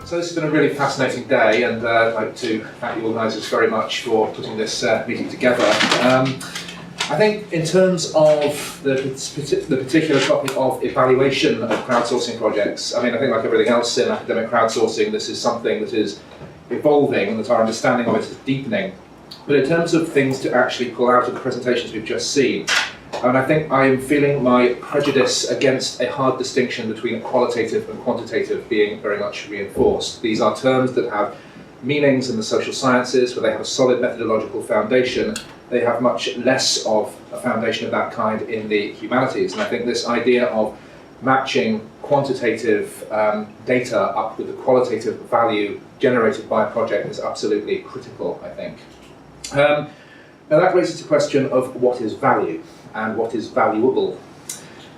So this has been a really fascinating day, and I'd like to thank the organisers very much for putting this meeting together. I think in terms of the particular topic of evaluation of crowdsourcing projects, I think like everything else in academic crowdsourcing, this is something that is evolving and that our understanding of it is deepening. But in terms of things to actually pull out of the presentations we've just seen, I think I am feeling my prejudice against a hard distinction between qualitative and quantitative being very much reinforced. These are terms that have meanings in the social sciences, where they have a solid methodological foundation. They have much less of a foundation of that kind in the humanities. And I think this idea of matching quantitative data up with the qualitative value generated by a project is absolutely critical, I think. Now that raises the question of what is value and what is valuable.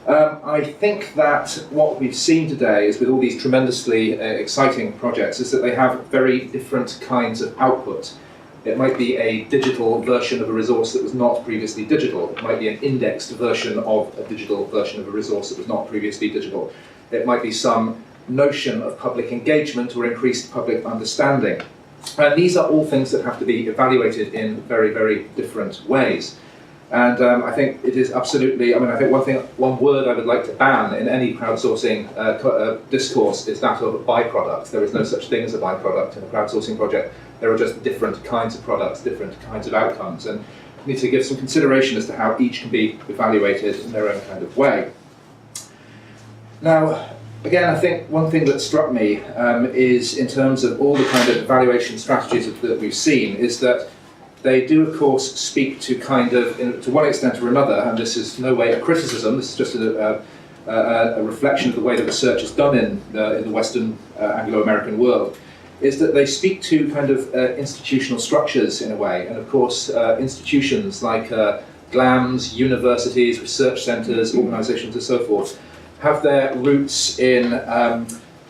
I think that what we've seen today is with all these tremendously exciting projects is that they have very different kinds of output. It might be a digital version of a resource that was not previously digital. It might be an indexed version of a digital version of a resource that was not previously digital. It might be some notion of public engagement or increased public understanding. And these are all things that have to be evaluated in very, very different ways. And I think it is absolutely, I think one word I would like to ban in any crowdsourcing discourse is that of byproduct. There is no such thing as a byproduct in a crowdsourcing project. There are just different kinds of products, different kinds of outcomes, and we need to give some consideration as to how each can be evaluated in their own kind of way. Now, again, I think one thing that struck me is in terms of all the kind of evaluation strategies that we've seen is that they do, of course, speak to kind of, to one extent or another, and this is no way a criticism, this is just a reflection of the way that research is done in the Western Anglo-American world, is that they speak to kind of institutional structures in a way. And of course, institutions like GLAMs, universities, research centres, organisations and so forth, have their roots in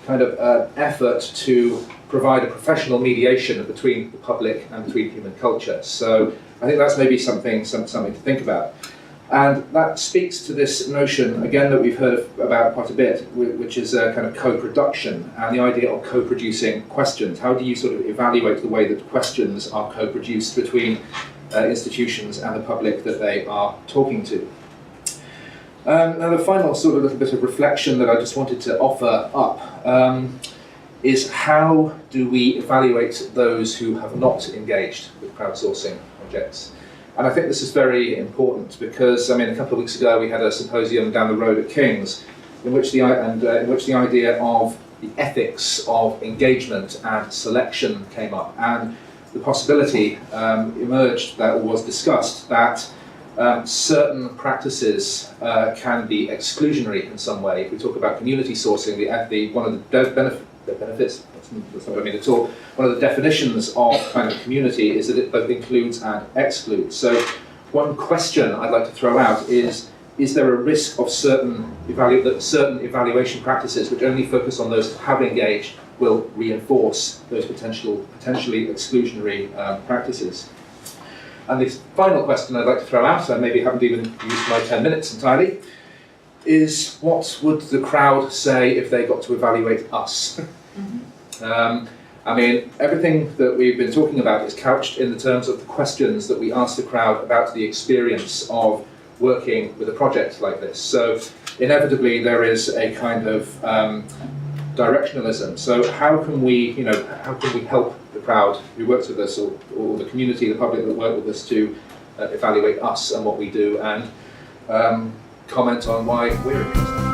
effort to provide a professional mediation between the public and between human culture. So I think that's maybe something to think about. And that speaks to this notion, again, that we've heard about quite a bit, which is a kind of co-production and the idea of co-producing questions. How do you sort of evaluate the way that questions are co-produced between institutions and the public that they are talking to? Now the final sort of little bit of reflection that I just wanted to offer up is how do we evaluate those who have not engaged with crowdsourcing projects? And I think this is very important because, a couple of weeks ago we had a symposium down the road at King's in which the idea of the ethics of engagement and selection came up, and the possibility emerged that was discussed that certain practices can be exclusionary in some way. If we talk about community sourcing, one of the benefits, that's not what I mean at all, one of the definitions of kind of community is that it both includes and excludes. So one question I'd like to throw out is there a risk of certain evaluation practices which only focus on those who have engaged will reinforce those potentially exclusionary practices? And the final question I'd like to throw out, I maybe haven't even used my 10 minutes entirely, is what would the crowd say if they got to evaluate us? Everything that we've been talking about is couched in the terms of the questions that we ask the crowd about the experience of working with a project like this. So inevitably there is a kind of directionalism. So how can we help the crowd who works with us, or the community, the public that work with us, to evaluate us and what we do, and comment on why we're interested?